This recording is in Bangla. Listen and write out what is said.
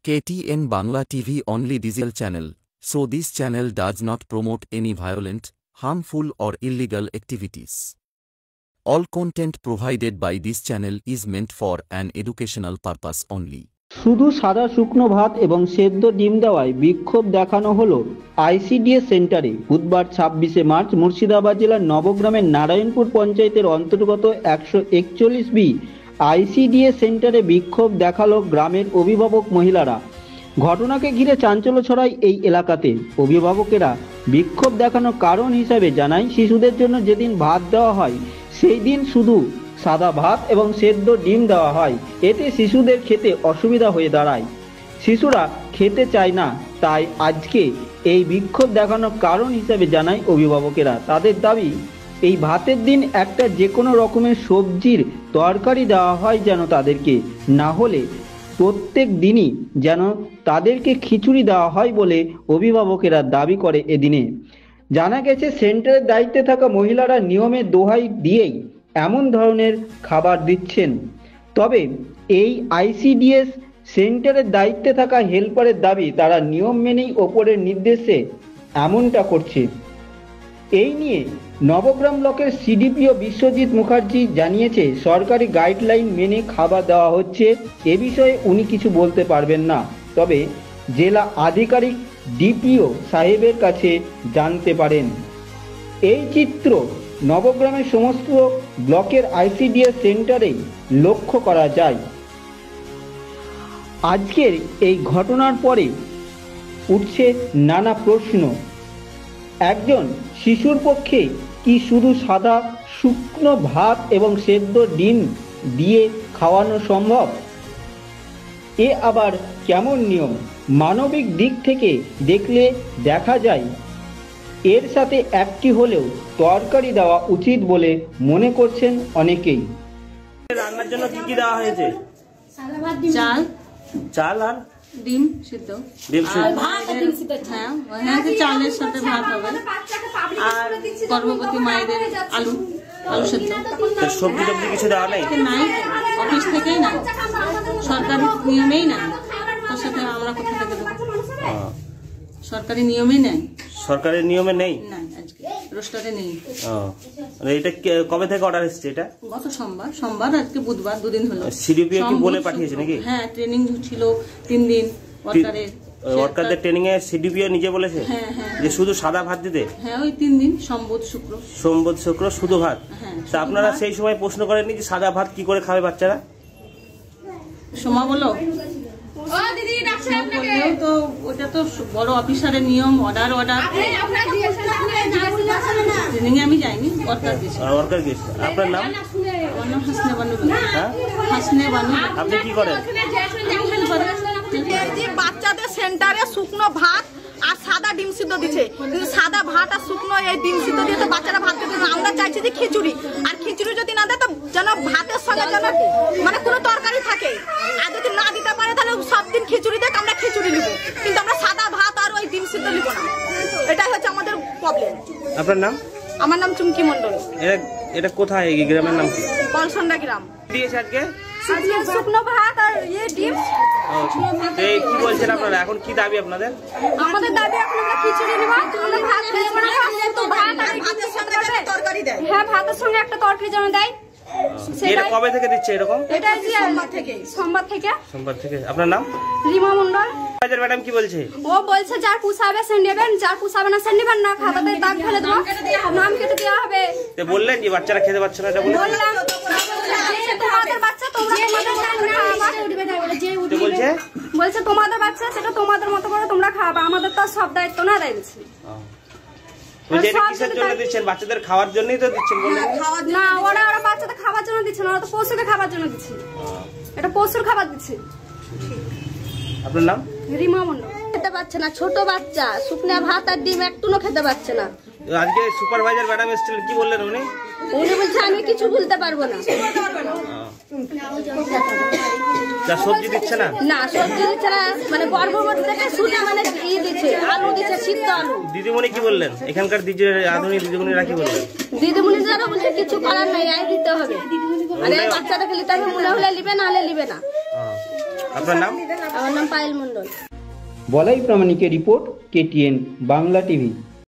KTN Bangla TV only digital channel, so this channel does not promote any violent, harmful or illegal activities. All content provided by this channel is meant for an educational purpose only. শুধু সাদা শুকনো ভাত এবং সেদ্ধ ডিম দেওয়ায় বিক্ষোভ দেখানো হলো আইসিডিএস সেন্টারে। বুধবার 26শে মার্চ মুর্শিদাবাদ জেলার নবগ্রামের নারায়ণপুর পঞ্চায়েতের অন্তর্গত 141B আইসিডিএস সেন্টারে বিক্ষোভ দেখালো গ্রামের অভিভাবক মহিলারা। ঘটনাকে ঘিরে চাঞ্চল্য ছড়ায় এই এলাকাতে। অভিভাবকেরা বিক্ষোভ দেখানোর কারণ হিসাবে জানায়, শিশুদের জন্য যেদিন ভাত দেওয়া হয় সেই দিন শুধু সাদা ভাত এবং সেদ্ধ ডিম দেওয়া হয়, এতে শিশুদের খেতে অসুবিধা হয়ে দাঁড়ায়। শিশুরা খেতে চায় না, তাই আজকে এই বিক্ষোভ দেখানোর কারণ হিসেবে জানায় অভিভাবকেরা। তাদের দাবি, এই ভাতের দিন একটা যে কোনো রকমের সবজির তরকারি দেওয়া হয় যেন তাদেরকে, না হলে প্রত্যেক দিনই যেন তাদেরকে খিচুড়ি দেওয়া হয় বলে অভিভাবকেরা দাবি করে। এদিনে জানা গেছে, সেন্টারের দায়িত্বে থাকা মহিলারা নিয়মের দোহাই দিয়েই এমন ধরনের খাবার দিচ্ছেন। তবে এই আইসিডিএস সেন্টারের দায়িত্বে থাকা হেল্পারের দাবি, তারা নিয়ম মেনেই ওপরের নির্দেশে এমনটা করছে। এই নিয়ে নবগ্রাম ব্লকের সিডিপিও বিশ্বজিৎ মুখার্জি জানিয়েছে, সরকারি গাইডলাইন মেনে খাবার দেওয়া হচ্ছে। এ বিষয়ে উনি কিছু বলতে পারবেন না, তবে জেলা আধিকারিক ডিপিও সাহেবের কাছে জানতে পারেন। এই চিত্র নবগ্রামের সমস্ত ব্লকের আইসিডিএস সেন্টারেই লক্ষ্য করা যায়। আজকের এই ঘটনার পরে উঠছে নানা প্রশ্ন। একজন শিশুর পক্ষে কি শুধু সাদা শুকনো ভাত এবং সেদ্ধ ডিম দিয়ে খাওয়ানো সম্ভব? এ আবার কেমন নিয়ম? মানবিক দিক থেকে দেখলে দেখা যায় এর সাথে একটি হলেও তরকারি দেওয়া উচিত বলে মনে করছেন অনেকেই। রান্নার জন্য কি কি দেওয়া হয়েছে? চাল চাল আর ডিম সিদ্ধ, ডিম সিদ্ধ, হ্যাঁ চালের সাথে ভাত হবে, আর গর্ভবতী মায়েদের আলু সেদ্ধ। সবজি টবজি কিছু দেওয়া নেই? নাই, অফিস থেকেই নাই, সরকারি নিয়মেই নাই। তার সাথে আমরা কোথা থেকে দেবো? সরকারি নিয়মেই নাই। সরকারের নিয়মে নেই, আজকে রোস্টারে নেই। এটা কবে থেকে অর্ডার এসেছে? এটা গত সোমবার, আজকে বুধবার, দুদিন হলো। সিডিপিও কি বলে পাঠিয়েছে নাকি? হ্যাঁ, ট্রেনিং ছিল 3 দিন ওয়ার্কারদের ট্রেনিং এ সিডিপিও নিজে বলেছে যে শুধু সাদা ভাত দিতে। হ্যাঁ, ওই 3 দিন, সোম শুক্র শুধু ভাত। তা আপনারা সেই সময় প্রশ্ন করেননি যে সাদা ভাত কি করে খাবে বাচ্চারা? সোমা বলো তো, ওটা তো বড় অফিসারের নিয়ম, অর্ডার ট্রেনিং এ আমি যাইনি, ওয়ার্কার গেছে। আপনার নাম? আমার নাম হাসনে বানু। আপনি কি করেন? বাচ্চাদের সেন্টারে শুকনো ভাত আর সাদা ডিম সিদ্ধ দিচ্ছে, কিন্তু সাদা ভাত আর শুকনো এই ডিম সিদ্ধ দিয়ে তো বাচ্চারা ভাত খেতে। আমরা চাইছি যে খিচুড়ি, আর খিচুড়ি যদি না দেয় তো যেন ভাতের সঙ্গে যেন মানে কোনো তরকারি থাকে, আর যদি না দিতে পারে তাহলে সব দিন খিচুড়ি দেখ, আমরা খিচুড়ি নিব, কিন্তু আমরা সাদা ভাত আর ওই ডিম সিদ্ধ নিব না। এটাই হচ্ছে আমাদের প্রবলেম। আপনার নাম? আমার নাম চুমকি মন্ডল। এটা কোথায়? এই গ্রামের নাম কি? কলসন্ডা গ্রাম। দিয়েছে আজকে শুকনো ভাত আর ডিম। কি বলছেন আপনারা? এখন কি দাবি আপনাদের? আমাদের দাবি এখন আমরা খিচুড়ি নিব, আমরা ভাত খেয়ে না, তো ভাত আর ভাতের সঙ্গে একটা তরকারি দেয়। হ্যাঁ, ভাতের সঙ্গে একটা তরকারি যেন দেয়। এটা কবে থেকে দিচ্ছে এরকম? এটা সোমবার থেকে। আপনার নাম? রিমা মন্ডল। ম্যাডাম কি বলছে? ও বলছে যার পুষাবে সে নেবেন, যার পুষাবে না সে নেবেন না, খাবারে দাগ ফেলে দেবো, নাম কেটে দেওয়া হবে। বললেন যে বাচ্চারা খেতে পারছে না, এটা বললাম। তোমাদের বাচ্চা তোমরা বলছে তোমাদের বাচ্চা, সেটা তোমাদের মতো করে তোমরা খাওয়াবে, আমাদের তো সব দায়িত্ব না দিচ্ছি। বাচ্চাদের খাওয়ার জন্যই তো দিচ্ছেন? না, ওরা বাচ্চাদের খাবার জন্য দিচ্ছে না, ওরা তো পশুকে খাবার জন্য দিচ্ছে। এটা পশুর খাবার দিচ্ছে। আপনার নাম? রিমা মন্ডল। খেতে পারছে না, ছোট বাচ্চা শুকনো ভাত আর ডিম একটুও খেতে পারছে না। আজকে সুপারভাইজার ম্যাডাম এসেছিলেন, কি বললেন উনি? উনি বলছে আমি কিছু বলতে পারবো না। সবজি দিচ্ছে না? না, সবজি দিচ্ছে না, মানে গর্ভবতী থেকে শুধু মানে দিচ্ছে, আলু দিচ্ছে, সিদ্ধ আলু। দিদিমণি কি বললেন? এখানকার আধুনিক দিদিমণিরা কি বললেন? দিদিমণি যারা বলছে কিছু করার নাই, আয় দিতে হবে, মানে বাচ্চাটাকে নিতে হবে, মনে হলে নিবে, না হলে নিবে না। আপনার নাম? আমার নাম পায়েল মণ্ডল। বলাই প্রামাণিকের রিপোর্ট, KTN বাংলা টিভি।